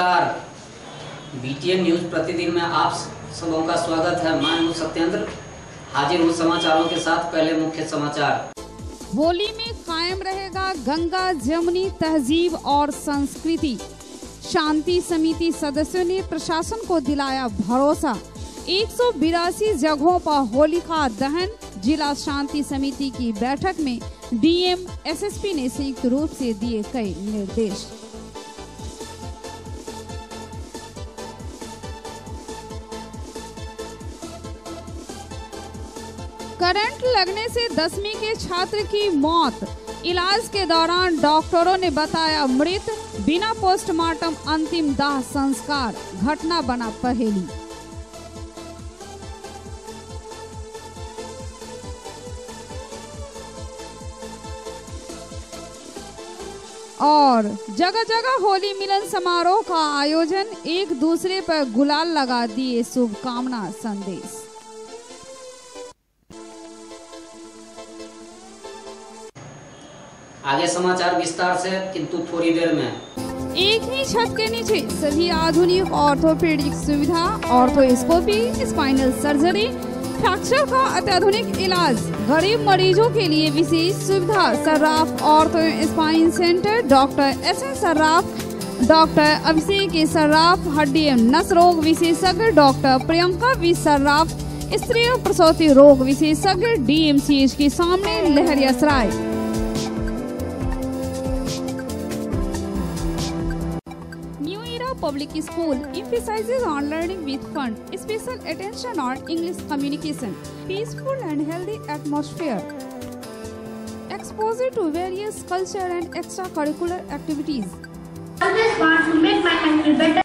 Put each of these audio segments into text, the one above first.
नमस्कार, BTN news प्रतिदिन में आप सबों का स्वागत है। मैं हूं सत्येंद्र, हाजिर हूं समाचारों के साथ। पहले मुख्य समाचार। होली में कायम रहेगा गंगा जमुनी तहजीब और संस्कृति। शांति समिति सदस्यों ने प्रशासन को दिलाया भरोसा। 182 जगहों पर होलिका दहन। जिला शांति समिति की बैठक में डीएम एसएसपी ने संयुक्त रूप से दिए कई निर्देश। करंट लगने से 10वीं के छात्र की मौत। इलाज के दौरान डॉक्टरों ने बताया मृत। बिना पोस्टमार्टम अंतिम दाह संस्कार। घटना बना पहेली। और जगह जगह होली मिलन समारोह का आयोजन। एक दूसरे पर गुलाल लगा दिए शुभकामना संदेश। आगे समाचार विस्तार से, किंतु थोड़ी देर में। एक ही छत के नीचे सभी आधुनिक ऑर्थोपेडिक सुविधा, ऑर्थोस्कोपी, स्पाइनल सर्जरी, फ्रैक्चर का अत्याधुनिक इलाज, गरीब मरीजों के लिए विशेष सुविधा। Sarraf ortho spine centre, doctor SN Sarraf, doctor Abhishek K Sarraf, हड्डी एवं नस रोग विशेषज्ञ, डॉक्टर प्रियंका वी सर्राफ, स्त्री और प्रसूति रोग विशेषज्ञ, डीएमसीएच के सामने, Laheriasarai. Public school emphasizes on learning with fun, special attention on English communication, peaceful and healthy atmosphere, exposure to various culture and extracurricular activities. Always want to make my country better.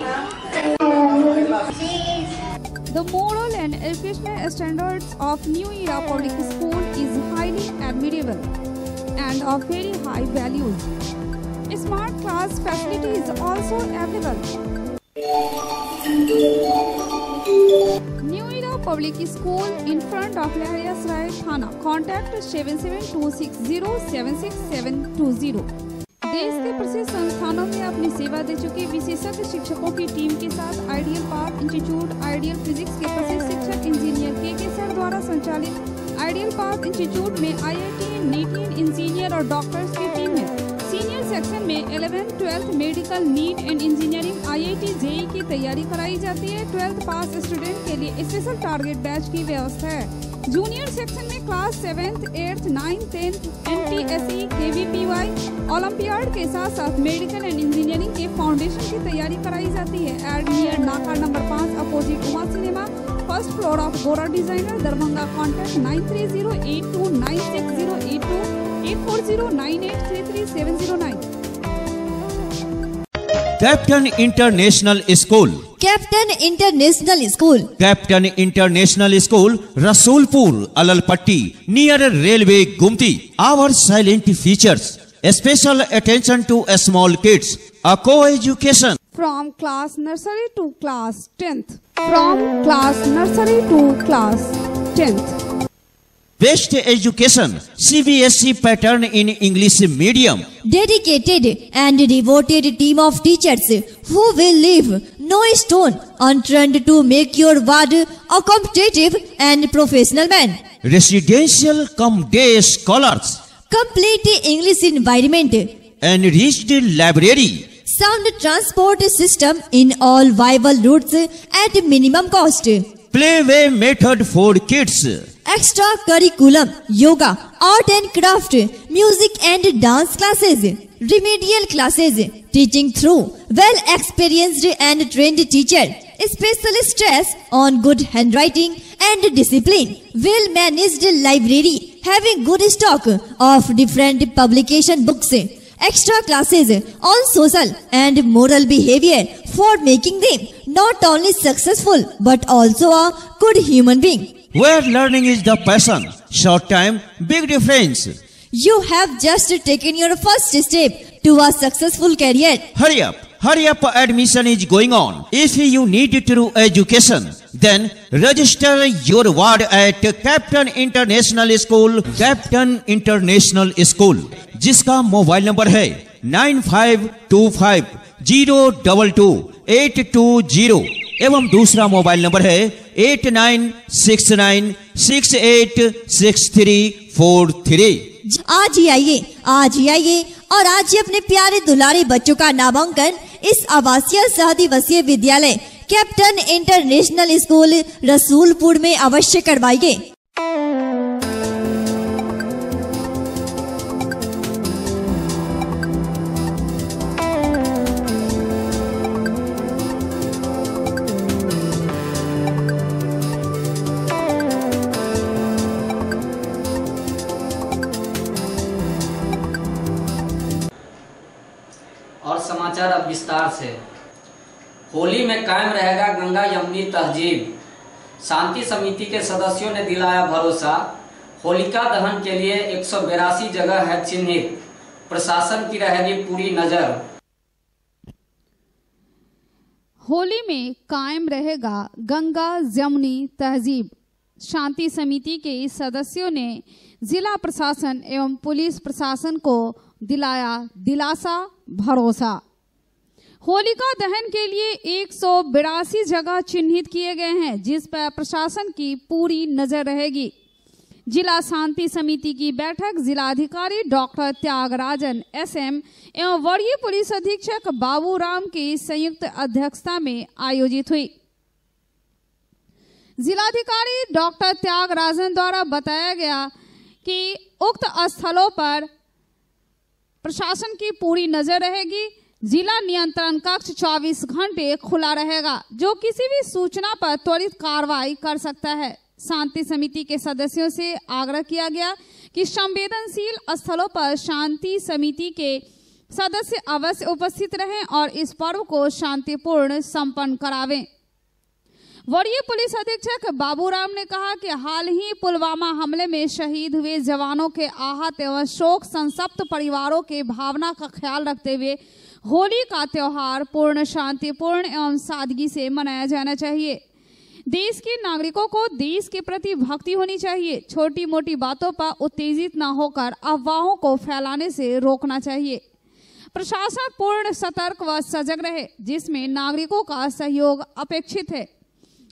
The moral and educational standards of New Era Public School is highly admirable and of very high values. Smart class facility is also available. New Era Public School in front of Lehriyasaray Thana. Contact 7726076720. देश के प्रसिद्ध संस्थानों में अपनी सेवा दे चुके विशेषज्ञ शिक्षकों की टीम के साथ ideal path institute, ideal physics के प्रसिद्ध शिक्षक इंजीनियर के सर द्वारा संचालित आइडियल पाथ इंस्टीट्यूट में IIT, NEET इंजीनियर और डॉक्टर्स की टीम है। सीनियर सेक्शन में 11th, 12th medical, neat and engineering, IIT, JEE की तैयारी कराई जाती है। 12th पास स्टूडेंट के लिए स्पेशल टारगेट बैच की व्यवस्था है। जूनियर सेक्शन में class 7th, 8th, 9th, 10th NTSE, KVPY, olympiad के साथ साथ मेडिकल एंड इंजीनियरिंग के फाउंडेशन की तैयारी कराई जाती है। एड नियर नाका number 5 opposite Uma cinema, first floor of Gora designer, Darbhanga. Contact 9308296082 8409833709। Captain international school, captain international school, captain international school, Rasulpur Allalpatti, near railway गुमती। Our silent features, special attention to small kids, a co-education. From class nursery to class 10th. From class nursery to class 10th. Best education, CBSE pattern in English medium. Dedicated and devoted team of teachers who will leave no stone unturned to make your ward a competitive and professional man. Residential cum day scholars. Complete English environment. Enriched library. Sound transport system in all viable routes at minimum cost. Playway method for kids. Extra curriculum, yoga, art and craft, music and dance classes, remedial classes, teaching through well experienced and trained teacher, special stress on good handwriting and discipline, well managed library having good stock of different publication books, extra classes on social and moral behavior for making them not only successful but also a good human being. Where learning is the passion, short time, big difference. You have just taken your first step to a successful career. Hurry up, admission is going on. If you need true education, then register your ward at Captain International School, Captain International School, जिसका mobile number है 9525 022 820 एवं दूसरा mobile number है 8969686343। आज ही आइए और आज ही अपने प्यारे दुलारे बच्चों का नामांकन इस आवासीय सहदिवसीय विद्यालय कैप्टन इंटरनेशनल स्कूल रसूलपुर में अवश्य करवाइए। और समाचार अब विस्तार से। होली में कायम रहेगा गंगा यमुनी तहजीब, शांति समिति के सदस्यों ने दिलाया भरोसा। होलिका दहन के लिए 182 जगह है चिन्हित, प्रशासन की रहेगी पूरी नजर। होली में कायम रहेगा गंगा यमुनी तहजीब, शांति समिति के सदस्यों ने जिला प्रशासन एवं पुलिस प्रशासन को दिलाया दिलासा भरोसा। होलिका दहन के लिए 182 जगह चिन्हित किए गए हैं, जिस पर प्रशासन की पूरी नजर रहेगी। जिला शांति समिति की बैठक जिलाधिकारी डॉक्टर त्यागराजन SM एवं वरीय पुलिस अधीक्षक बाबूराम की संयुक्त अध्यक्षता में आयोजित हुई। जिलाधिकारी डॉक्टर त्यागराजन द्वारा बताया गया कि उक्त स्थलों पर प्रशासन की पूरी नजर रहेगी। जिला नियंत्रण कक्ष 24 घंटे खुला रहेगा, जो किसी भी सूचना पर त्वरित कार्रवाई कर सकता है। शांति समिति के सदस्यों से आग्रह किया गया कि संवेदनशील स्थलों पर शांति समिति के सदस्य अवश्य उपस्थित रहें और इस पर्व को शांतिपूर्ण संपन्न करावें। वरीय पुलिस अधीक्षक बाबूराम ने कहा कि हाल ही पुलवामा हमले में शहीद हुए जवानों के आहत एवं शोक संतप्त परिवारों के भावना का ख्याल रखते हुए होली का त्योहार पूर्ण शांतिपूर्ण एवं सादगी से मनाया जाना चाहिए। देश के नागरिकों को देश के प्रति भक्ति होनी चाहिए। छोटी मोटी बातों पर उत्तेजित न होकर अफवाहों को फैलाने से रोकना चाहिए। प्रशासन पूर्ण सतर्क व सजग रहे, जिसमें नागरिकों का सहयोग अपेक्षित है।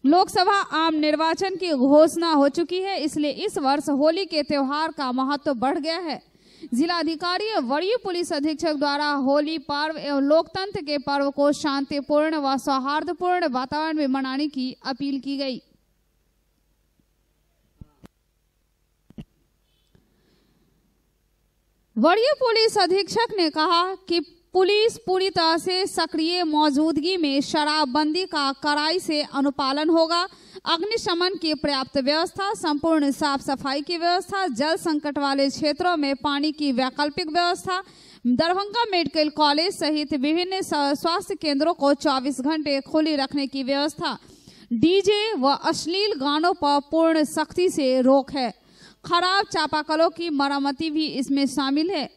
लोकसभा आम निर्वाचन की घोषणा हो चुकी है, इसलिए इस वर्ष होली के त्योहार का महत्व बढ़ गया है। जिलाधिकारी और वरीय पुलिस अधीक्षक द्वारा होली पर्व एवं लोकतंत्र के पर्व को शांतिपूर्ण व सौहार्दपूर्ण वातावरण में मनाने की अपील की गई। वरीय पुलिस अधीक्षक ने कहा कि पुलिस पूरी तरह से सक्रिय मौजूदगी में शराबबंदी का कड़ाई से अनुपालन होगा। अग्निशमन की पर्याप्त व्यवस्था, संपूर्ण साफ सफाई की व्यवस्था, जल संकट वाले क्षेत्रों में पानी की वैकल्पिक व्यवस्था, दरभंगा मेडिकल कॉलेज सहित विभिन्न स्वास्थ्य केंद्रों को 24 घंटे खुली रखने की व्यवस्था। डीजे व अश्लील गानों पर पूर्ण सख्ती से रोक है। खराब चापाकलों की मरम्मति भी इसमें शामिल है।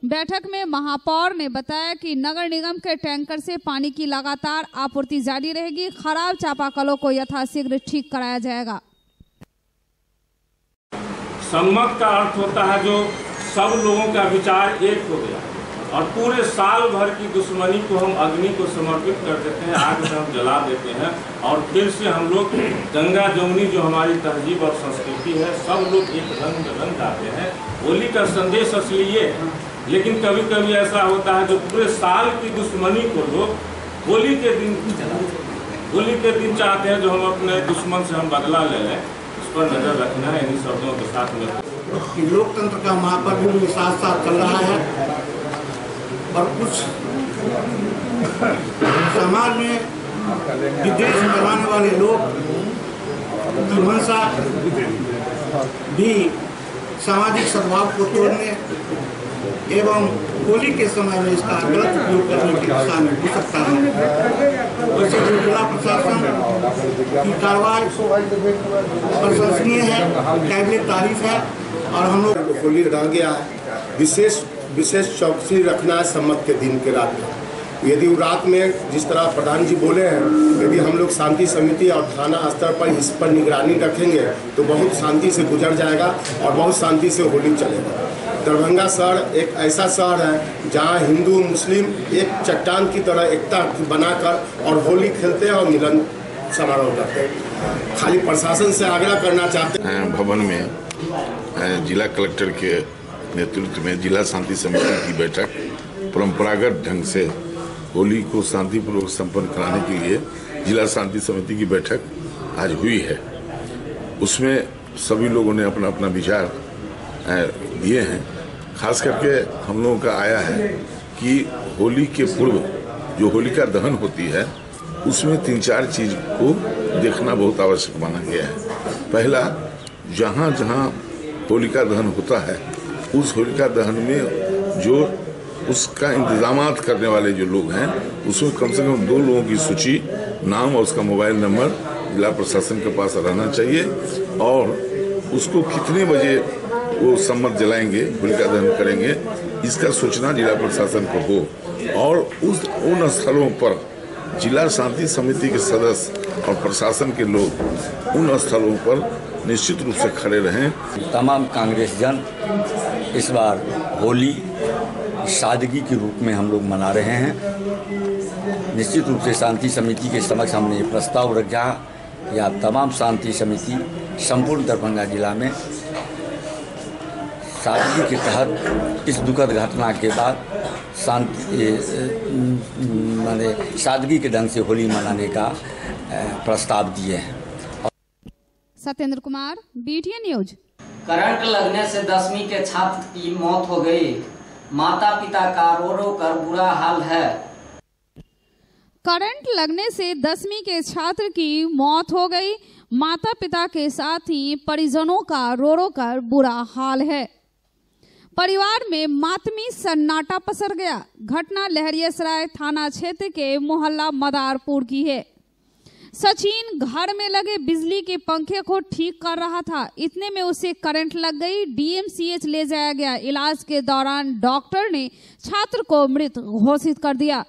बैठक में महापौर ने बताया कि नगर निगम के टैंकर से पानी की लगातार आपूर्ति जारी रहेगी। खराब चापाकलों को यथाशीघ्र ठीक कराया जाएगा। सम्मत का अर्थ होता है जो सब लोगों का विचार एक हो गया और पूरे साल भर की दुश्मनी को हम अग्नि को समर्पित कर देते हैं, आग से हम जला देते हैं और फिर से हम लोग गंगा जमुनी जो हमारी तहजीब और संस्कृति है, सब लोग एक रंग में रंग जाते हैं। होली का संदेश असली ये है, लेकिन कभी कभी ऐसा होता है जो पूरे साल की दुश्मनी को लोग होली के दिन चाहते हैं जो हम अपने दुश्मन से हम बदला ले लें। इस पर नजर रखना है। इन्हीं शब्दों के साथ में लोकतंत्र का महापर्व भी साथ साथ चल रहा है और कुछ समाज में विद्वेष फैलाने वाले लोग की मंशा भी सामाजिक सद्भाव को तोड़ने एवं होली के समय में इसका गलत उपयोग करने की दिशा में हो सकता है। वैसे जिला प्रशासन की कार्रवाई प्रशंसनीय है, काबिल तारीफ है और हम लोग होली रह गया है। विशेष चौकसी रखना है सम्मत के दिन के रात में। यदि रात में जिस तरह प्रधान जी बोले हैं, यदि हम लोग शांति समिति और थाना स्तर पर इस पर निगरानी रखेंगे तो बहुत शांति से गुजर जाएगा और बहुत शांति से होली चलेगा। दरभंगा शहर एक ऐसा शहर है जहाँ हिंदू मुस्लिम एक चट्टान की तरह एकता बनाकर और होली खेलते हैं और मिलन समारोह करते हैं। खाली प्रशासन से आग्रह करना चाहते हैं। भवन में जिला कलेक्टर के नेतृत्व में जिला शांति समिति की बैठक परंपरागत ढंग से होली को शांतिपूर्वक संपन्न कराने के लिए जिला शांति समिति की बैठक आज हुई है। उसमें सभी लोगों ने अपना अपना विचार दिए हैं। खास करके हम लोगों का आया है कि होली के पूर्व जो होलिका दहन होती है उसमें 3-4 चीज को देखना बहुत आवश्यक माना गया है। पहला, जहाँ जहाँ होलिका दहन होता है उस होलिका दहन में जो उसका इंतजामात करने वाले जो लोग हैं उसमें कम से कम 2 लोगों की सूची, नाम और उसका मोबाइल नंबर जिला प्रशासन के पास रहना चाहिए और उसको कितने बजे वो सम्मत जलाएंगे, होलिका दहन करेंगे, इसका सूचना जिला प्रशासन को हो और उन स्थलों पर जिला शांति समिति के सदस्य और प्रशासन के लोग उन स्थलों पर निश्चित रूप से खड़े रहें। तमाम कांग्रेस जन इस बार होली सादगी के रूप में हम लोग मना रहे हैं। निश्चित रूप से शांति समिति के समक्ष हमने ये प्रस्ताव रखा या तमाम शांति समिति संपूर्ण दरभंगा जिला में सादगी के तहत इस दुखद घटना के बाद सादगी के ढंग से होली मनाने का प्रस्ताव दिए हैं। Satyendra Kumar, BTN news. Current लगने से 10वीं के छात्र की मौत हो गई, माता पिता का रो रो कर बुरा हाल है। करंट लगने से 10वीं के छात्र की मौत हो गई, माता पिता के साथ ही परिजनों का रो रो कर बुरा हाल है। परिवार में मातमी सन्नाटा पसर गया। घटना लहरियासराय थाना क्षेत्र के मोहल्ला मदारपुर की है। सचिन घर में लगे बिजली के पंखे को ठीक कर रहा था, इतने में उसे करंट लग गई। DMCH ले जाया गया। इलाज के दौरान डॉक्टर ने छात्र को मृत घोषित कर दिया।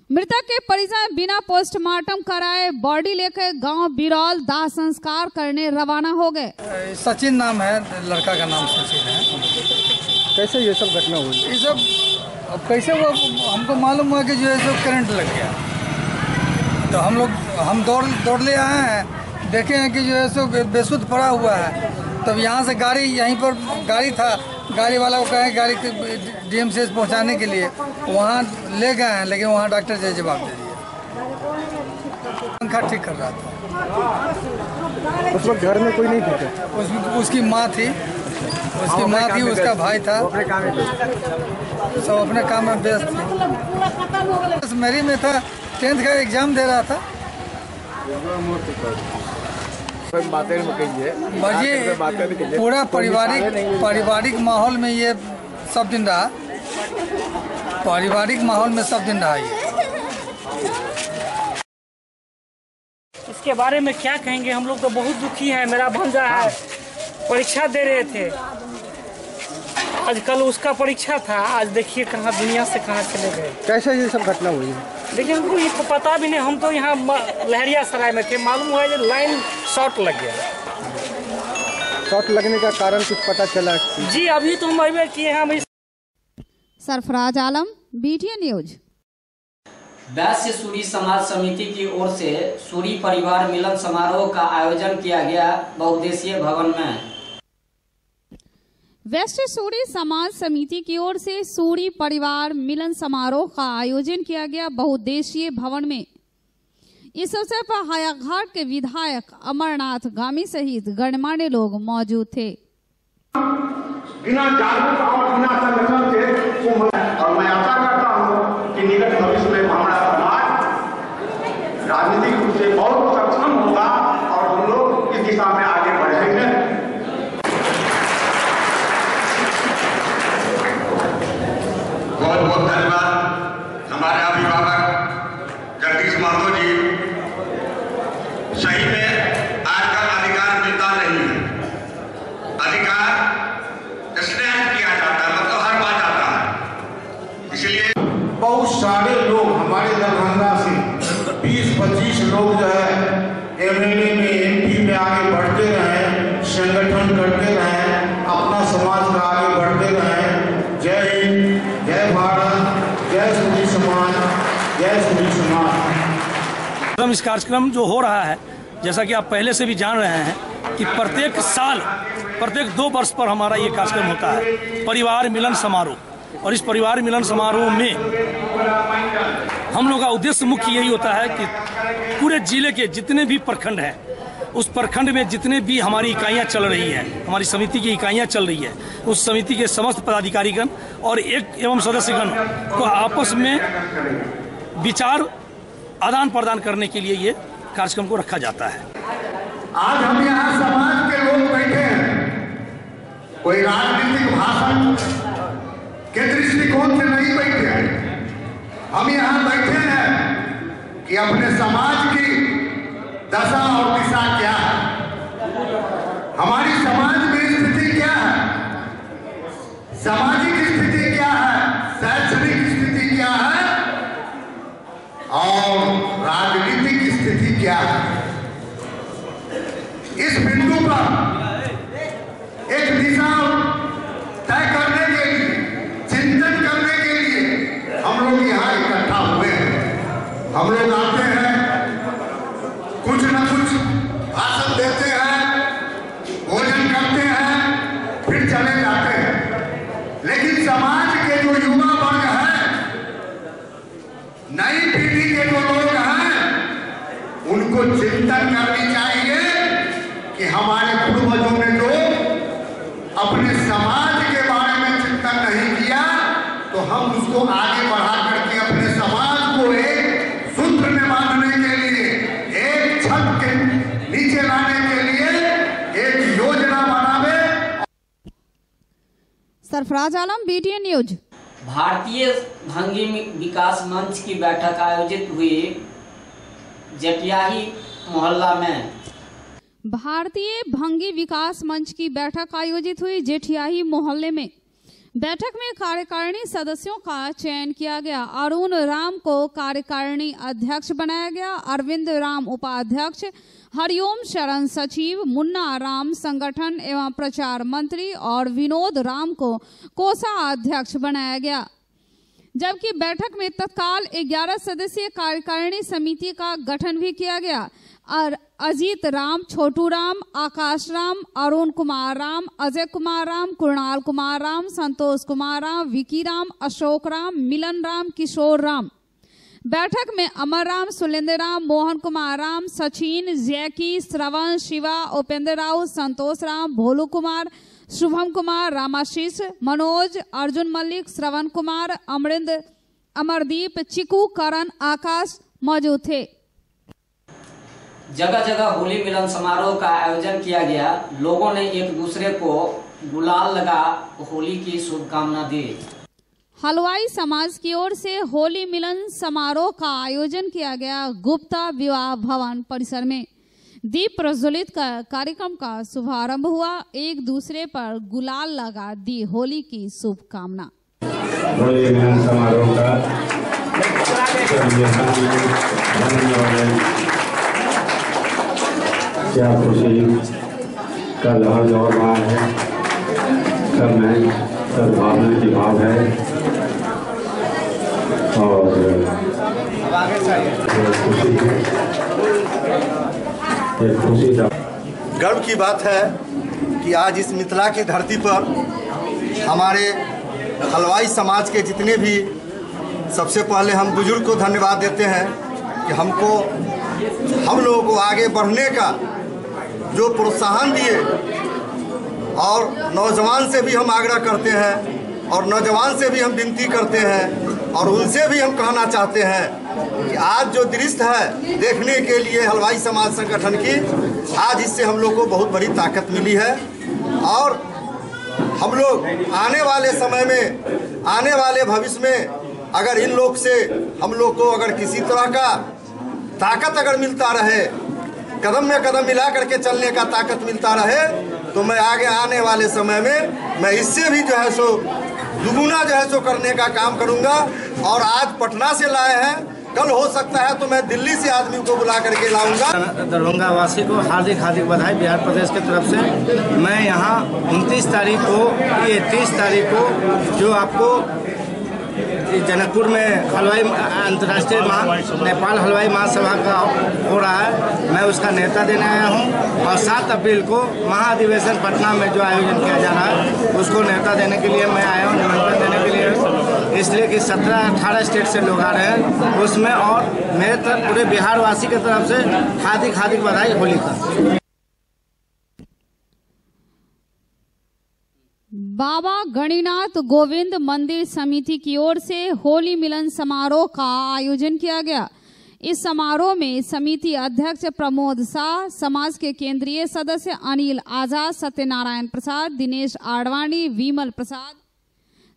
मृतक के परिजन बिना पोस्टमार्टम कराए बॉडी लेकर गांव बिरौल दाह संस्कार करने रवाना हो गए। सचिन नाम है, लड़का का नाम सचिन है। कैसे ये सब घटना हुई? ये सब अब कैसे वो हमको मालूम हुआ कि जो है सो करंट लग गया, तो हम दौड़ ले आए हैं, देखे हैं कि जो है सो बेसुध पड़ा हुआ है। तब यहाँ से गाड़ी, यहीं पर गाड़ी था, गाड़ी वाला को कहे गाड़ी DMCH पहुँचाने के लिए वहाँ ले गए हैं, लेकिन वहाँ डॉक्टर से जवाब दे दिया। पंखा ठीक कर रहा था। उस वक्त घर में कोई नहीं था? उसकी माँ थी, उसका भाई था, सब अपने काम में व्यस्त थे। मेरी में था, 10th का एग्जाम दे रहा था। पूरा पारिवारिक माहौल में ये सब दिन रहा, ये। इसके बारे में क्या कहेंगे, हम लोग तो बहुत दुखी हैं। मेरा भांजा है, परीक्षा दे रहे थे, आज कल उसका परीक्षा था, आज देखिए कहाँ दुनिया से कहाँ चले गए। कैसे ये सब घटना हुई? देखिए हमको ये पता भी नहीं, हम तो यहाँ लहरियासराय में थे, मालूम हुआ कि लाइन शॉर्ट लग गया। शॉर्ट लगने का कारण कुछ पता चला? जी अभी तो हम अभी किए हैं। Sarfaraz Alam, BTN news. वैश्य सूरी समाज समिति की ओर से सूरी परिवार मिलन समारोह का आयोजन किया गया बहुउद्देशीय भवन में। वैश्य सूरी समाज समिति की ओर से सूरी परिवार मिलन समारोह का आयोजन किया गया बहुउद्देशीय भवन में। इस अवसर पर हायाघाट के विधायक अमरनाथ गामी सहित गणमान्य लोग मौजूद थे। बिना जागरूकता और बिना संगठन से और मैं आशा करता हूँ कि निकट भविष्य में हमारा समाज राजनीतिक रूप से बहुत सक्षम होगा और हम लोग इस दिशा में आगे बढ़ेंगे। बहुत बहुत धन्यवाद हमारे अभिभावक जगदीश महतो जी। सही में आजकल अधिकार मिलता नहीं है, अधिकार स्नैच किया जाता है, मतलब हर बात आता है। इसलिए बहुत सारे लोग हमारे दरभंगा से 20-25 लोग जो है MLA में MP में आगे बढ़ते रहे, संगठन करते रहे, अपना समाज का आगे बढ़ते रहे। इस कार्यक्रम जो हो रहा है, जैसा कि आप पहले से भी जान रहे हैं कि प्रत्येक साल, प्रत्येक 2 वर्ष पर हमारा ये कार्यक्रम होता है, परिवार मिलन समारोह। और इस परिवार मिलन समारोह में हम लोग का उद्देश्य मुख्य यही होता है कि पूरे जिले के जितने भी प्रखंड हैं, उस प्रखंड में जितने भी हमारी इकाइयां चल रही हैं, हमारी समिति की इकाइयां चल रही है, उस समिति के समस्त पदाधिकारीगण और एवं सदस्यगण को आपस में विचार आदान प्रदान करने के लिए ये कार्यक्रम को रखा जाता है। आज हम यहाँ समाज के लोग बैठे हैं, कोई राजनीतिक भाषण के दृष्टिकोण से नहीं बैठे हैं। हम यहाँ बैठे हैं कि अपने समाज की दशा और दिशा क्या है, हमारी समाज में स्थिति क्या है, सामाजिक स्थिति क्या है, शैक्षणिक स्थिति क्या है और राजनीतिक स्थिति क्या है। इस बिंदु पर एक दिशा तय करने के लिए, चिंतन करने के लिए हम लोग यहाँ इकट्ठा हुए हैं। हम लोग आते हैं, कुछ न कुछ भाषण देते हैं, भोजन करते हैं, फिर चले जाते हैं। लेकिन समाज के जो युवा वर्ग है, नई पीढ़ी के जो लोग हैं, उनको चिंतन करनी चाहिए कि हमारे पूर्वजों ने जो अपने समाज के बारे में चिंतन नहीं किया, तो हम उसको आगे बढ़ा करके अपने समाज को एक सूत्र में बांधने के लिए, एक छत के नीचे लाने के लिए एक योजना बनावे। Sarfaraz Alam, BTN news. भारतीय भंगी विकास मंच की बैठक आयोजित हुई जटियाही मोहल्ला में। भारतीय भंगी विकास मंच की बैठक आयोजित हुई जेठियाही मोहल्ले में। बैठक में कार्यकारिणी सदस्यों का चयन किया गया। अरुण राम को कार्यकारिणी अध्यक्ष बनाया गया, अरविंद राम उपाध्यक्ष, हरिओम शरण सचिव, मुन्ना राम संगठन एवं प्रचार मंत्री और विनोद राम को कोषाध्यक्ष बनाया गया। जबकि बैठक में तत्काल 11 सदस्यीय कार्यकारिणी समिति का गठन भी किया गया। और अजीत राम, छोटू राम, आकाश राम, अरुण कुमार राम, अजय कुमार राम, कुणाल कुमार राम, संतोष कुमार राम, विकी राम, अशोक राम, मिलन राम, किशोर राम। बैठक में अमर राम, सुलेंद्र राम, मोहन कुमार राम, सचिन, जैकी, श्रवण, शिवा, उपेंद्र राव, संतोष राम, भोलू कुमार, शुभम कुमार, रामाशीष, मनोज, अर्जुन मल्लिक, श्रवण कुमार, अमरिंद, अमरदीप, चिकू, करण, आकाश मौजूद थे। जगह जगह होली मिलन समारोह का आयोजन किया गया। लोगों ने एक दूसरे को गुलाल लगा होली की शुभकामना दी। हलवाई समाज की ओर से होली मिलन समारोह का आयोजन किया गया। गुप्ता विवाह भवन परिसर में दीप प्रज्वलित कर कार्यक्रम का शुभारंभ हुआ। एक दूसरे पर गुलाल लगा दी होली की शुभकामना। होली मिलन समारोह का क्या खुशी का लहर दौड़ रहा है, सब में सद्भावना की भाव है और खुशी का गर्व की बात है कि आज इस मिथिला की धरती पर हमारे हलवाई समाज के जितने भी, सबसे पहले हम बुजुर्ग को धन्यवाद देते हैं कि हम लोगों को आगे बढ़ने का जो प्रोत्साहन दिए, और नौजवान से भी हम आग्रह करते हैं और नौजवान से भी हम विनती करते हैं और उनसे भी हम कहना चाहते हैं कि आज जो दृश्य है देखने के लिए हलवाई समाज संगठन की, आज इससे हम लोग को बहुत बड़ी ताकत मिली है। और हम लोग आने वाले समय में, आने वाले भविष्य में अगर इन लोग से हम लोग को अगर किसी तरह का ताकत अगर मिलता रहे, कदम में कदम मिला करके चलने का ताकत मिलता रहे, तो मैं आगे आने वाले समय में मैं इससे भी जो है सो दुगुना जो है सो करने का काम करूंगा। और आज पटना से लाए हैं, कल हो सकता है तो मैं दिल्ली से आदमी को बुला करके लाऊंगा। दरभंगा वासी को हार्दिक हार्दिक बधाई बिहार प्रदेश की तरफ से। मैं यहाँ 29 तारीख को, ये 30 तारीख को जो आपको जनकपुर में हलवाई अंतर्राष्ट्रीय नेपाल हलवाई महासभा का हो रहा है, मैं उसका नेता देने आया हूँ। और 7 अप्रैल को महाधिवेशन पटना में जो आयोजन किया जा रहा है उसको नेता देने के लिए मैं आया हूँ, निमंत्रण देने के लिए, इसलिए कि 17-18 स्टेट से लोग आ रहे हैं उसमें। और मेरे तरफ पूरे बिहार वासी की तरफ से हार्दिक बधाई होली का। बाबा गणिनाथ गोविंद मंदिर समिति की ओर से होली मिलन समारोह का आयोजन किया गया। इस समारोह में समिति अध्यक्ष प्रमोद शाह, समाज के केंद्रीय सदस्य अनिल आजाद, सत्यनारायण प्रसाद, दिनेश आडवाणी, विमल प्रसाद,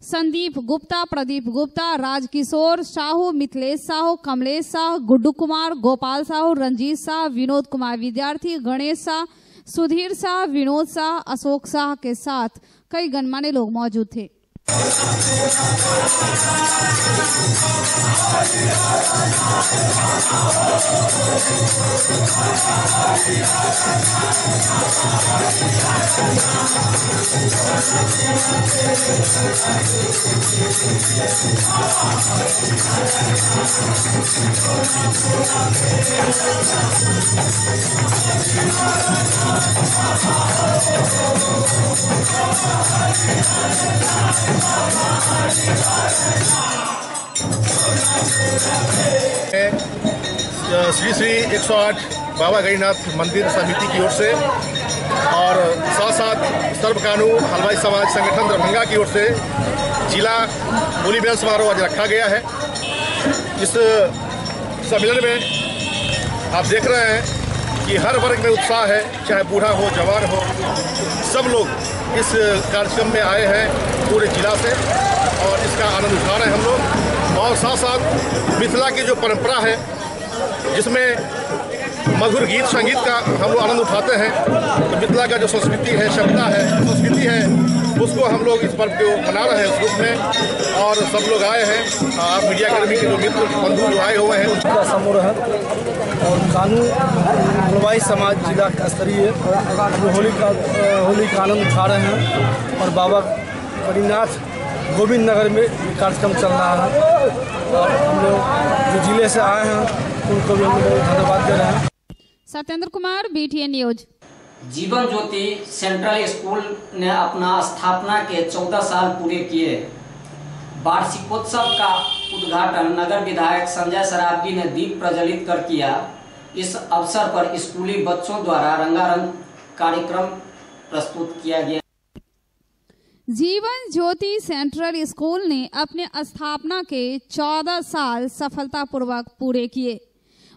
संदीप गुप्ता, प्रदीप गुप्ता, राजकिशोर साहू, मिथिलेश साहू, कमलेश साहू, गुड्डू कुमार, गोपाल साहू, रंजीत शाह, विनोद कुमार विद्यार्थी, गणेश शाह, सुधीर शाह, विनोद शाह, अशोक शाह के साथ कई गणमान्य लोग मौजूद थे। श्री 108 बाबा गणिनाथ मंदिर समिति की ओर से और साथ सर्वकानून हलवाई समाज संगठन दरभंगा की ओर से जिला होली मिलन समारोह आज रखा गया है। इस सम्मेलन में आप देख रहे हैं कि हर वर्ग में उत्साह है, चाहे बूढ़ा हो जवान हो, सब लोग इस कार्यक्रम में आए हैं पूरे जिला से और इसका आनंद उठा रहे हैं हम लोग। और साथ मिथिला की जो परंपरा है जिसमें मधुर गीत संगीत का हम लोग आनंद उठाते हैं, तो मिथिला का जो संस्कृति है, सभ्यता है, संस्कृति है, उसको हम लोग इस पर्व को मना रहे हैं उस रूप में। और सब लोग आए हैं, आप मीडिया कर्मी के जो मित्र बंधु जो आए हुए हैं उनका समारोह है। और कानून हलवाई समाज जिला स्तरीय होली का आनंद उठा रहे हैं और बाबा गणिनाथ गोविंद नगर में कार्यक्रम चल रहा है। और हम लोग जो जिले से आए हैं उनको भी हम लोग धन्यवाद दे रहे हैं। Satyendra Kumar, BTN news. Jeevan Jyoti central school ने अपना स्थापना के 14 साल पूरे किए। वार्षिकोत्सव का उद्घाटन नगर विधायक संजय सरावगी ने दीप प्रज्वलित कर किया। इस अवसर पर स्कूली बच्चों द्वारा रंगारंग कार्यक्रम प्रस्तुत किया गया। जीवन ज्योति सेंट्रल स्कूल ने अपने स्थापना के 14 साल सफलतापूर्वक पूरे किए।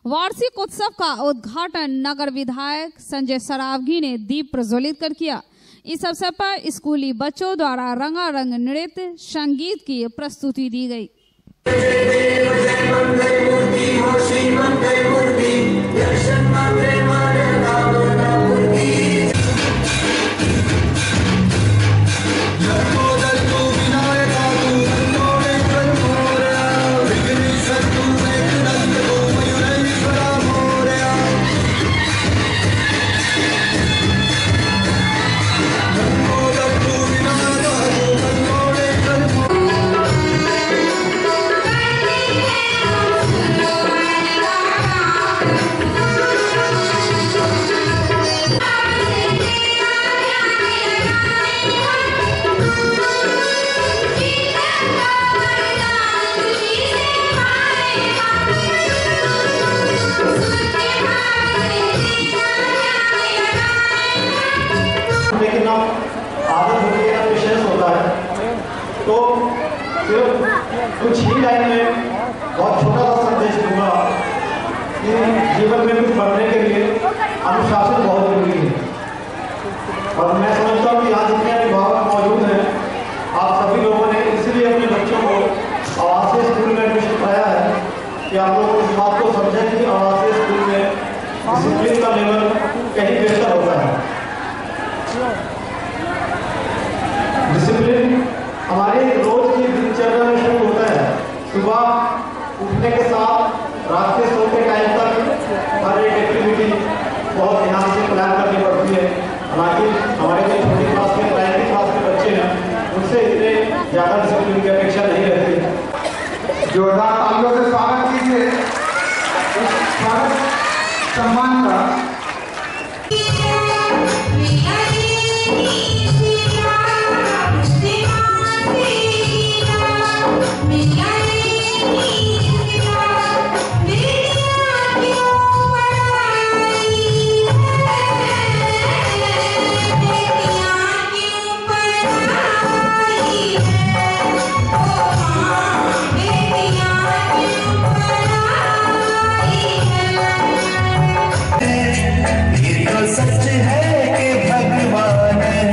वार्षिक उत्सव का उद्घाटन नगर विधायक संजय सरावगी ने दीप प्रज्वलित कर किया। इस अवसर पर स्कूली बच्चों द्वारा रंगारंग नृत्य संगीत की प्रस्तुति दी गई। लेकिन आदत होती है, पेशेंस होता है, तो सिर्फ कुछ ही लाइन में बहुत छोटा सा संदेश दूंगा कि जीवन में कुछ बढ़ने के लिए अनुशासन बहुत जरूरी है। और मैं समझता हूँ कि आज जितने अभिभावक मौजूद हैं, आप सभी लोगों ने इसलिए अपने बच्चों को आवासीय स्कूल में एडमिशन कराया है कि आप लोग इस बात को समझें कि आवासीय स्कूल में डिसिप्लिन का लेवल कहीं बेहतर होता है। डिसिप्लिन हमारे रोज की दिनचर्या में शुरू होता है। सुबह उठने के साथ रात के सोते टाइम तक हर एक एक्टिविटी बहुत ध्यान से प्लान करनी पड़ती है। हालांकि हमारे जो छोटी क्लास के 9th क्लास के बच्चे हैं उनसे इतने ज़्यादा डिसिप्लिन की अपेक्षा नहीं रहती। जोरदार तालियों से स्वागत कीजिए इस स्वागत सम्मान का। सच है कि भगवान है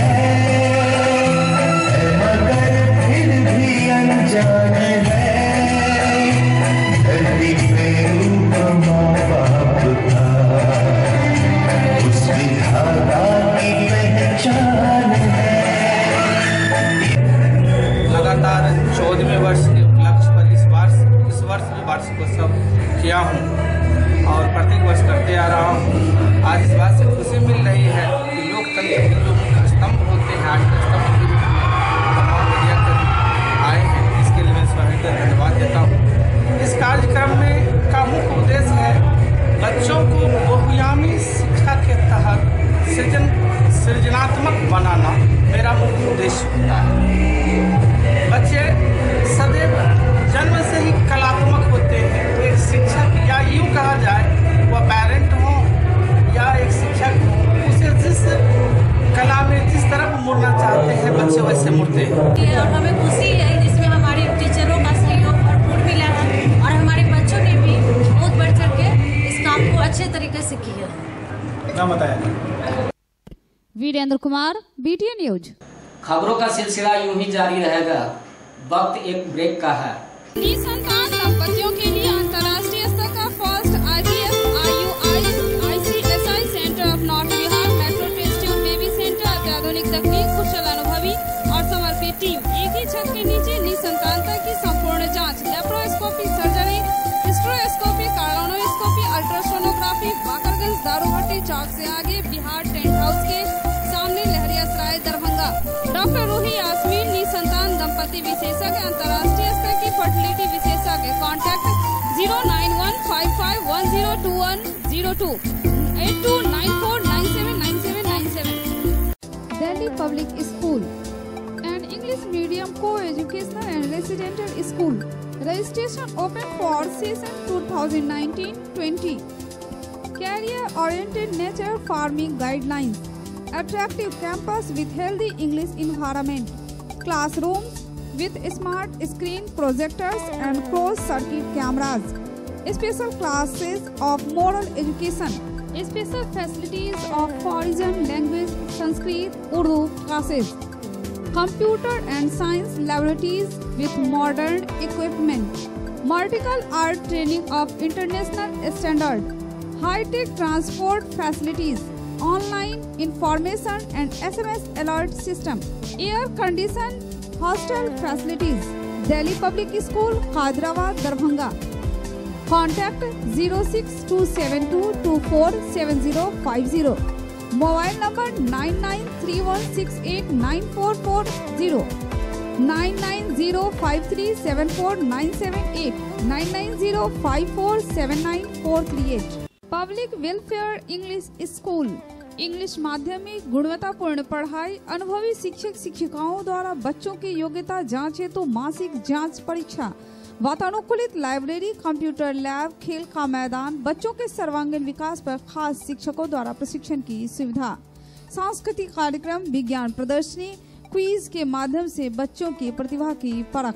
मगर फिर भी अनजान है। धरती पे रूप माँ बाप था उस विधाता की पहचान है। लगातार 14वें वर्ष के उपलक्ष्य पर इस वर्ष भी वार्षिकोत्सव किया हूँ और प्रत्येक वर्ष करते आ रहा हूँ। आज इस बात से खुशी मिल रही है कि लोकतंत्र के जो स्तंभ होते हैं आज स्तंभ के रूप में तमाम मीडिया आए हैं, इसके लिए मैं स्वागत धन्यवाद देता हूँ। इस कार्यक्रम में का मुख्य उद्देश्य है बच्चों को बहुआयामी शिक्षा के तहत सृजनात्मक बनाना मेरा मुख्य उद्देश्य होता है। बच्चे सदैव जन्म से ही कलात्मक होते हैं। एक शिक्षक या यूँ कहा जाए वह पेरेंट हो या एक शिक्षक हो, उसे जिस कला में जिस तरफ मुड़ना चाहते हैं बच्चे वैसे मुड़ते हैं। और हमें खुशी है जिसमें हमारे टीचरों का सहयोग भरपूर मिला है और हमारे बच्चों ने भी बहुत बढ़ चढ़ के इस काम को अच्छे तरीके से किया है। क्या बताया? Virendra Kumar, BTN news. खबरों का सिलसिला यूं ही जारी रहेगा। वक्त एक ब्रेक का है। निसंतान दंपतियों के लिए अंतर्राष्ट्रीय स्तर का first IVF IUI ICSI centre of north Bihar metro test tube baby centre अत्याधुनिक तकनीक, कुशल अनुभवी और समर्पित टीम, एक ही छत के नीचे निसंतानता की संपूर्ण जांच, laparoscopy surgery, hysteroscopy, cardioscopy, ultrasonography, Bakarganj दारूभट्टी चौक से आगे बिहार टेंट हाउस के सामने लहरियासराय दरभंगा। डॉक्टर रूही यास्मीन निसंतान दंपति विशेषज्ञ, अंतर्राष्ट्रीय स्तर की फर्टिलिटी विशेषज्ञ। Contact 09155102102 8294979797। Delhi public school and English medium co-educational and residential school. Registration open for session 2019-20. Career-oriented nature farming guidelines. Attractive campus with healthy English environment. Classrooms with smart screen projectors and closed-circuit cameras. Special classes of moral education. Special facilities of foreign language, Sanskrit, Urdu classes. Computer and science laboratories with modern equipment. Martial art training of international standard. High-tech transport facilities. Online information and SMS alert system. Air-conditioned hostel facilities. Delhi Public School, Khajrawad, Darbhanga. Contact 06272247050. Mobile number 9931689440. 9905374978. 9905479438. Public welfare English school, English माध्यमिक गुणवत्तापूर्ण पढ़ाई, अनुभवी शिक्षक शिक्षिकाओं द्वारा बच्चों की योग्यता जांच हेतु मासिक जांच परीक्षा, वातानुकूलित लाइब्रेरी, कंप्यूटर लैब, खेल का मैदान, बच्चों के सर्वांगीण विकास पर खास शिक्षकों द्वारा प्रशिक्षण की सुविधा, सांस्कृतिक कार्यक्रम, विज्ञान प्रदर्शनी, क्विज के माध्यम से बच्चों की प्रतिभा की परख।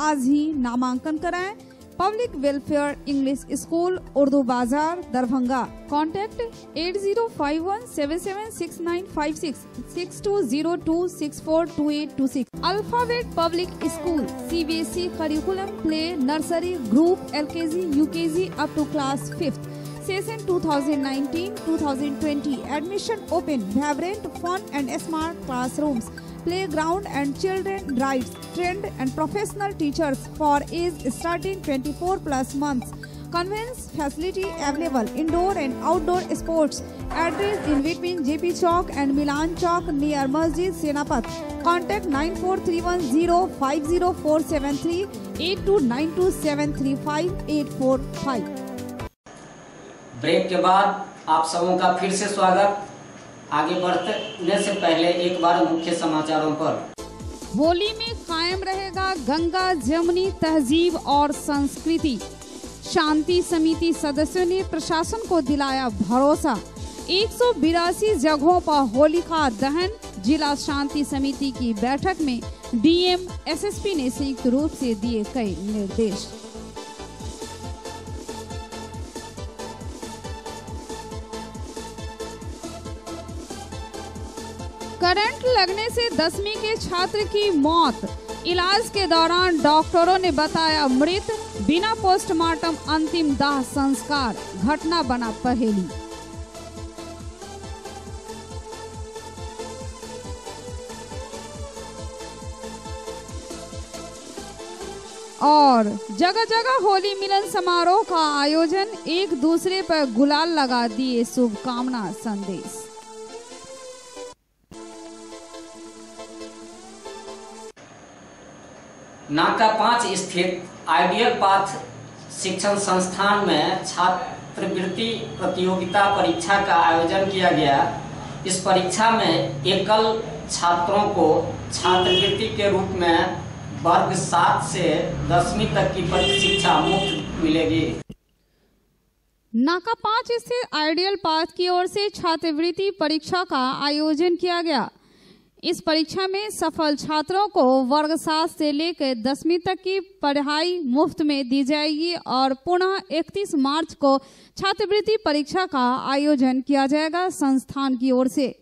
आज ही नामांकन कराएं। Public welfare English school, Urdu Bazar, Darbhanga. Contact 8051776956 6202642826। Alphabet public school, CBSE curriculum, play, nursery, group, LKG, UKG up to class 5th। Session 2019-2020. Admission open. Vibrant, fun and smart classrooms. Playground and children rides. Trained and professional teachers for age starting 24+ months. Convenience facility available. Indoor and outdoor sports. Address in between JP Chowk and Milan Chowk near Masjid Senapat. Contact 9431050473 8292735845। Break के बाद आप सबों का फिर से स्वागत। आगे बढ़ने से पहले एक बार मुख्य समाचारों पर। होली में कायम रहेगा गंगा जमुनी तहजीब और संस्कृति। शांति समिति सदस्यों ने प्रशासन को दिलाया भरोसा। 182 जगहों पर होलिका दहन। जिला शांति समिति की बैठक में डीएम एसएसपी ने संयुक्त रूप से दिए कई निर्देश। करंट लगने से 10वीं के छात्र की मौत। इलाज के दौरान डॉक्टरों ने बताया मृत। बिना पोस्टमार्टम अंतिम दाह संस्कार। घटना बना पहेली। और जगह जगह होली मिलन समारोह का आयोजन। एक दूसरे पर गुलाल लगा दिए शुभकामना संदेश। नाका 5 स्थित आइडियल पाथ शिक्षण संस्थान में छात्रवृत्ति प्रतियोगिता परीक्षा का आयोजन किया गया। इस परीक्षा में एकल छात्रों को छात्रवृत्ति के रूप में वर्ग 7 से 10वीं तक की शिक्षा मुफ्त मिलेगी। नाका 5 स्थित आइडियल पाथ की ओर से छात्रवृत्ति परीक्षा का आयोजन किया गया। इस परीक्षा में सफल छात्रों को वर्ग 7 से लेकर 10वीं तक की पढ़ाई मुफ्त में दी जाएगी और पुनः 31 मार्च को छात्रवृत्ति परीक्षा का आयोजन किया जाएगा संस्थान की ओर से।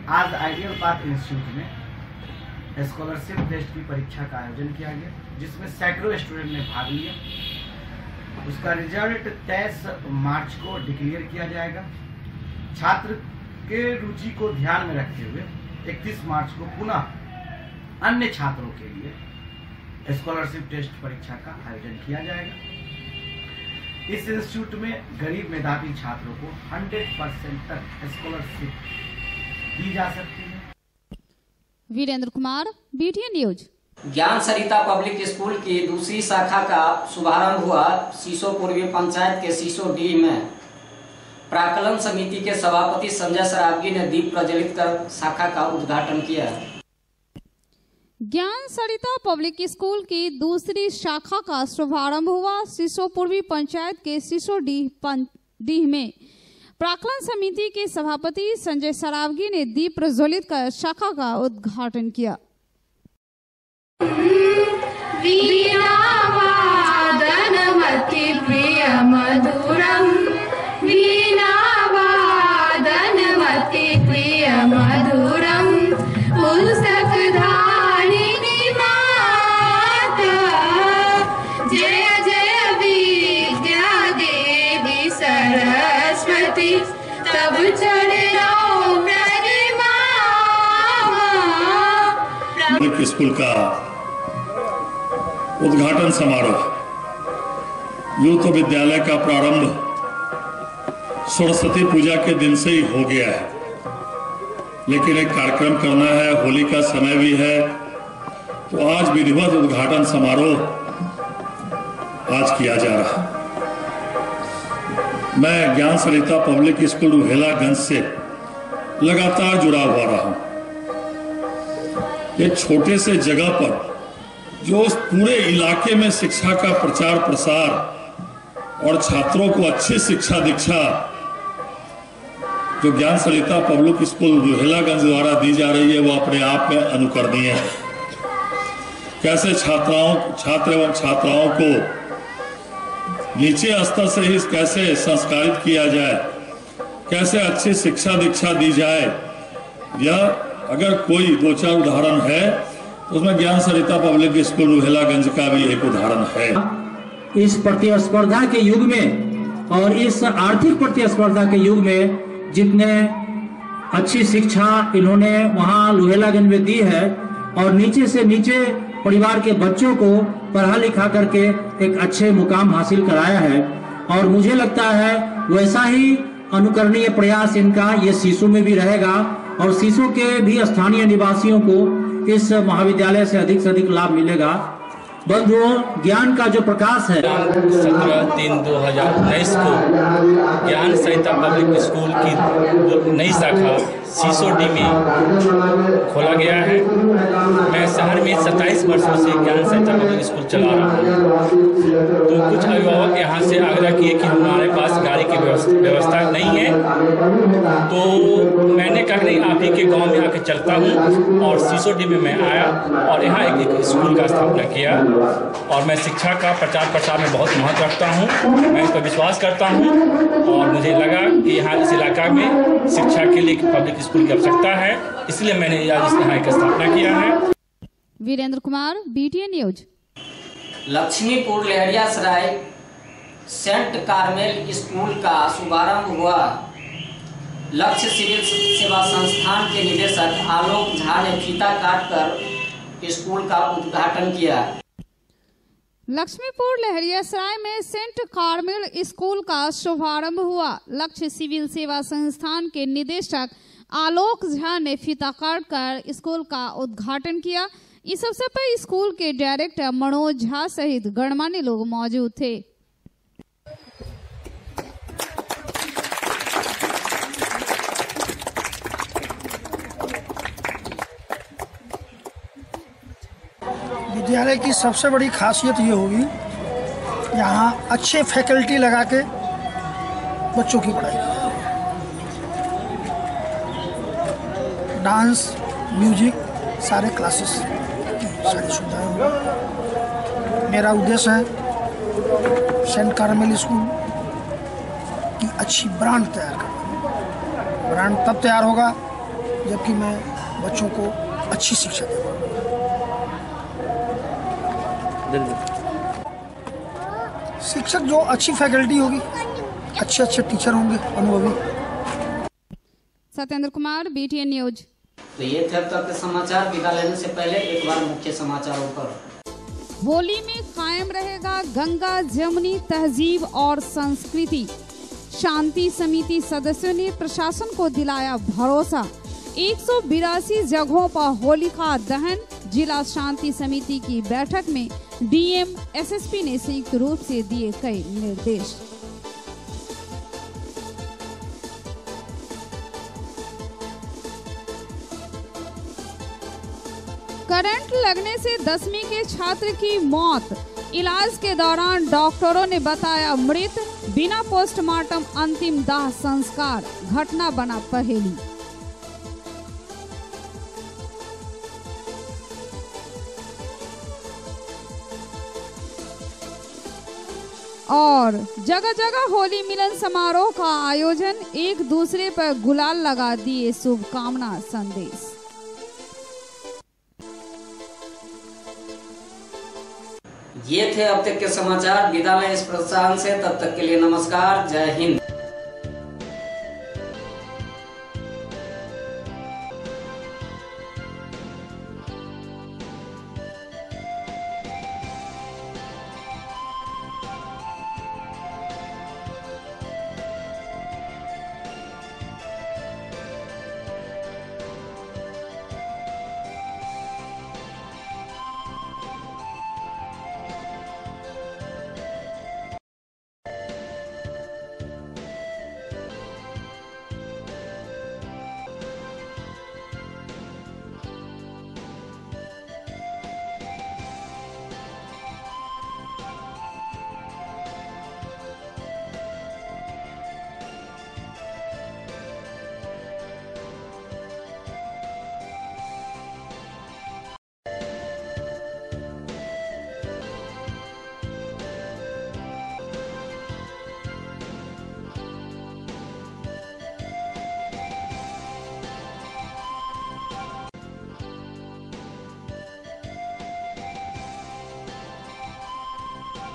आज आइडियल पाथ इंस्टीट्यूट में स्कॉलरशिप टेस्ट की परीक्षा का आयोजन किया गया, जिसमें सैकड़ों स्टूडेंट ने भाग लिया। उसका रिजल्ट 23 मार्च को डिक्लेयर किया जाएगा। छात्र के रुचि को ध्यान में रखते हुए 31 मार्च को पुनः अन्य छात्रों के लिए स्कॉलरशिप टेस्ट परीक्षा का आयोजन किया जाएगा। इस इंस्टीट्यूट में गरीब मेधावी छात्रों को 100% तक स्कॉलरशिप दी जा सकती है। Virendra Kumar, BTN news. Gyan Sarita public school की दूसरी शाखा का शुभारंभ हुआ। सीसो पूर्वी पंचायत के सीसो डी में प्राक्कलन समिति के सभापति संजय सरावगी ने दीप प्रज्वलित कर शाखा का उद्घाटन किया। ज्ञान सरिता पब्लिक स्कूल की दूसरी शाखा का शुभारंभ हुआ। सीसो पूर्वी पंचायत के सीसो डी में प्राक्कलन समिति के सभापति संजय सरावगी ने दीप प्रज्वलित कर शाखा का उद्घाटन किया। वीणावादनमति प्रियमधुरम् वीणावादनमति प्रियमधुरम् पुस्तकधारिणी माता जय जय विद्या देवी सरस्वती तब चरणों पब्लिक स्कूल का उद्घाटन समारोह। यूथ विद्यालय का प्रारंभ सरस्वती पूजा के दिन से ही हो गया है, लेकिन एक कार्यक्रम करना है, होली का समय भी है, तो आज विधिवत उद्घाटन समारोह आज किया जा रहा है। मैं ज्ञान सरिता पब्लिक स्कूल रुहेलागंज से लगातार जुड़ा हुआ रहा हूं। एक छोटे से जगह पर जो उस पूरे इलाके में शिक्षा का प्रचार प्रसार और छात्रों को अच्छी शिक्षा दीक्षा जो ज्ञान सरिता पब्लिक स्कूल रुहेलागंज द्वारा दी जा रही है, वो अपने आप में अनुकरणीय है। कैसे छात्र एवं छात्राओं को नीचे स्तर से ही कैसे संस्कारित किया जाए, कैसे अच्छी शिक्षा दीक्षा दी जाए, यह अगर कोई 2-4 उदाहरण है तो उसमें ज्ञान सरिता पब्लिक स्कूल रुहेलागंज का भी एक उदाहरण है। इस प्रतिस्पर्धा के युग में और इस आर्थिक प्रतिस्पर्धा के युग में जितने अच्छी शिक्षा इन्होंने वहाँ रुहेलागंज में दी है और नीचे से नीचे परिवार के बच्चों को पढ़ा लिखा करके एक अच्छे मुकाम हासिल कराया है, और मुझे लगता है वैसा ही अनुकरणीय प्रयास इनका ये सीसो में भी रहेगा और सीसो के भी स्थानीय निवासियों को इस महाविद्यालय से अधिक लाभ मिलेगा। बंधुओं, ज्ञान का जो प्रकाश है 17/3/2019 को ज्ञान सहिता पब्लिक स्कूल की नई शाखा सीसोडी में खोला गया है। मैं शहर में 27 वर्षों से ज्ञान सहिता पब्लिक स्कूल चला रहा हूँ। तो कुछ अभिभावक यहाँ से आग्रह किए कि हमारे पास गाड़ी की व्यवस्था नहीं है, तो मैंने कहा नहीं, आप ही के गांव में आके चलता हूँ, और सीसोडी में मैं आया और यहाँ एक स्कूल का स्थापना किया। और मैं शिक्षा का प्रचार प्रसार में बहुत महत्व रखता हूँ, मैं इस पर विश्वास करता हूँ, और मुझे लगा कि यहाँ इस इलाका में शिक्षा के लिए पब्लिक स्कूल की आवश्यकता है, इसलिए मैंने यहाँ एक स्थापना किया है। Virendra Kumar, BTN news. Laxmipur Laheriasarai Saint Carmel school का शुभारंभ हुआ। लक्ष्य सिविल सेवा संस्थान के निदेशक आलोक झा ने फीता काटकर स्कूल का उद्घाटन किया। लक्ष्मीपुर लहरियासराय में सेंट कार्मेल स्कूल का शुभारंभ हुआ। लक्ष्य सिविल सेवा संस्थान के निदेशक आलोक झा ने फीता काटकर स्कूल का उद्घाटन किया। इस अवसर पर स्कूल के डायरेक्टर मनोज झा सहित गणमान्य लोग मौजूद थे। विद्यालय की सबसे बड़ी खासियत ये होगी, यहाँ अच्छे फैकल्टी लगा के बच्चों की पढ़ाई की जाए। डांस, म्यूजिक, सारे क्लासेस की सारी सुविधाएं होंगी। मेरा उद्देश्य है सेंट कार्मेल स्कूल की अच्छी ब्रांड तैयार करना। ब्रांड तब तैयार होगा जबकि मैं बच्चों को अच्छी शिक्षा दूँगा। शिक्षक जो अच्छी फैकल्टी होगी, अच्छे टीचर होंगे, अनुभवी। Satyendra Kumar, BTN news. तो ये थे अब तक के समाचार। विदा लेने से पहले एक बार मुख्य समाचारों पर। होली में कायम रहेगा गंगा जमुनी तहजीब और संस्कृति। शांति समिति सदस्यों ने प्रशासन को दिलाया भरोसा। 182 जगहों पर होलिका दहन। जिला शांति समिति की बैठक में DM, SSP ने संयुक्त रूप से दिए कई निर्देश। करंट लगने से 10वीं के छात्र की मौत। इलाज के दौरान डॉक्टरों ने बताया मृत। बिना पोस्टमार्टम अंतिम दाह संस्कार। घटना बना पहेली। और जगह जगह होली मिलन समारोह का आयोजन। एक दूसरे पर गुलाल लगा दिए शुभकामना संदेश। ये थे अब तक के समाचार। विदा लें इस प्रस्थान से, तब तक के लिए नमस्कार, जय हिंद।